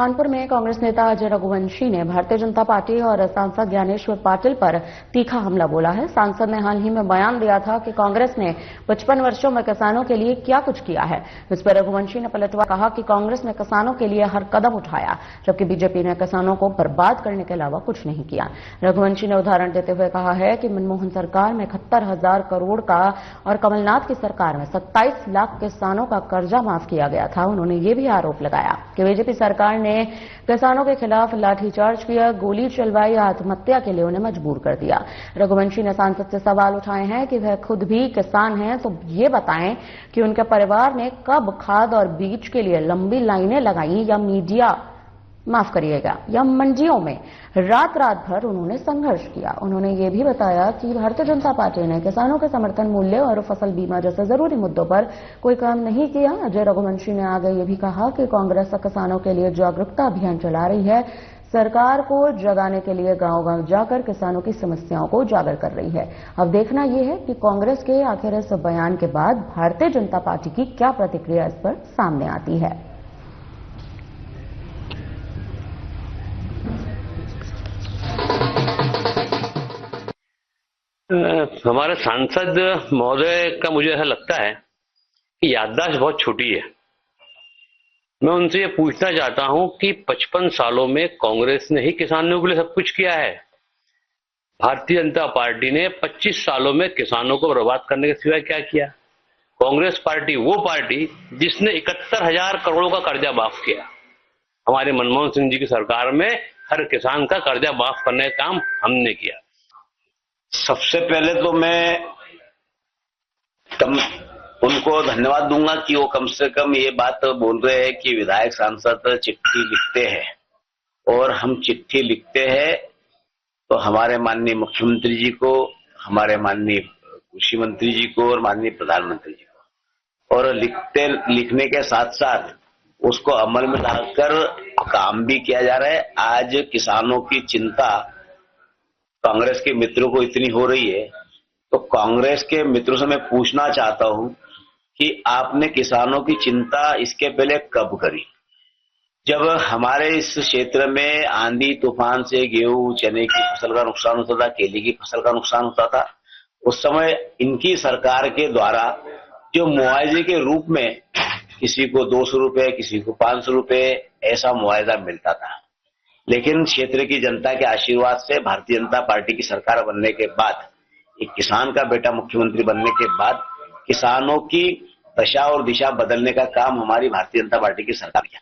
बुरहानपुर में कांग्रेस नेता अजय रघुवंशी ने भारतीय जनता पार्टी और सांसद ज्ञानेश्वर पाटिल पर तीखा हमला बोला है। सांसद ने हाल ही में बयान दिया था कि कांग्रेस ने 55 वर्षों में किसानों के लिए क्या कुछ किया है। इस पर रघुवंशी ने पलटवार कहा कि कांग्रेस ने किसानों के लिए हर कदम उठाया, जबकि बीजेपी ने किसानों को बर्बाद करने के अलावा कुछ नहीं किया। रघुवंशी ने उदाहरण देते हुए कहा है कि मनमोहन सरकार में 71,000 करोड़ का और कमलनाथ की सरकार में 27 लाख किसानों का कर्जा माफ किया गया था। उन्होंने ये भी आरोप लगाया कि बीजेपी सरकार ने किसानों के खिलाफ लाठीचार्ज किया, गोली चलवाई, आत्महत्या के लिए उन्हें मजबूर कर दिया। रघुवंशी ने सांसद से सवाल उठाए हैं कि वह खुद भी किसान हैं, तो ये बताएं कि उनके परिवार ने कब खाद और बीज के लिए लंबी लाइनें लगाई या मंडियों में रात भर उन्होंने संघर्ष किया। उन्होंने ये भी बताया कि भारतीय जनता पार्टी ने किसानों के समर्थन मूल्य और फसल बीमा जैसे जरूरी मुद्दों पर कोई काम नहीं किया। अजय रघुवंशी ने आगे ये भी कहा कि कांग्रेस किसानों के लिए जागरूकता अभियान चला रही है, सरकार को जगाने के लिए गांव-गांव जाकर किसानों की समस्याओं को उजागर कर रही है। अब देखना यह है कि कांग्रेस के आखिर इस बयान के बाद भारतीय जनता पार्टी की क्या प्रतिक्रिया इस पर सामने आती है। हमारे सांसद महोदय का मुझे ऐसा लगता है कि याददाश्त बहुत छोटी है। मैं उनसे ये पूछना चाहता हूं कि 55 सालों में कांग्रेस ने ही किसानों के लिए सब कुछ किया है। भारतीय जनता पार्टी ने 25 सालों में किसानों को बर्बाद करने के सिवाय क्या किया? कांग्रेस पार्टी वो पार्टी जिसने 71,000 करोड़ का कर्जा माफ किया। हमारे मनमोहन सिंह जी की सरकार में हर किसान का कर्जा माफ करने का काम हमने किया। सबसे पहले तो मैं उनको धन्यवाद दूंगा कि वो कम से कम ये बात बोल रहे हैं कि विधायक सांसद चिट्ठी लिखते हैं, और हम चिट्ठी लिखते हैं तो हमारे माननीय मुख्यमंत्री जी को, हमारे माननीय कृषि मंत्री जी को और माननीय प्रधानमंत्री जी को, और लिखने के साथ साथ उसको अमल में लाकर काम भी किया जा रहा है। आज किसानों की चिंता कांग्रेस के मित्रों को इतनी हो रही है, तो कांग्रेस के मित्रों से मैं पूछना चाहता हूं कि आपने किसानों की चिंता इसके पहले कब करी? जब हमारे इस क्षेत्र में आंधी तूफान से गेहूं चने की फसल का नुकसान होता था, केले की फसल का नुकसान होता था, उस समय इनकी सरकार के द्वारा जो मुआवजे के रूप में किसी को 200 रुपए, किसी को 500 रुपए ऐसा मुआवजा मिलता था। लेकिन क्षेत्र की जनता के आशीर्वाद से भारतीय जनता पार्टी की सरकार बनने के बाद, एक किसान का बेटा मुख्यमंत्री बनने के बाद, किसानों की दशा और दिशा बदलने का काम हमारी भारतीय जनता पार्टी की सरकार किया।